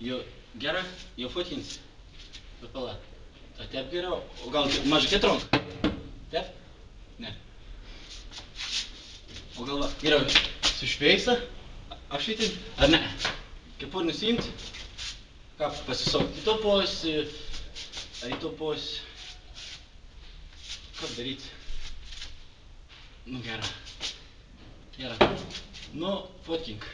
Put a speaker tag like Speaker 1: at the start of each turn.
Speaker 1: Jau gera, jau fotkinsi. Bet pala. Atep geriau. O gal mažai ketronka? Tep? Ne. O gal va, geriau su šveisa? Apšvitin? Ar ne? Kepur nusiimt? Ką pasisaukt? Į to posį. Ar į to posį? Ką daryt? Nu gera. Gera. Nu, fotkink.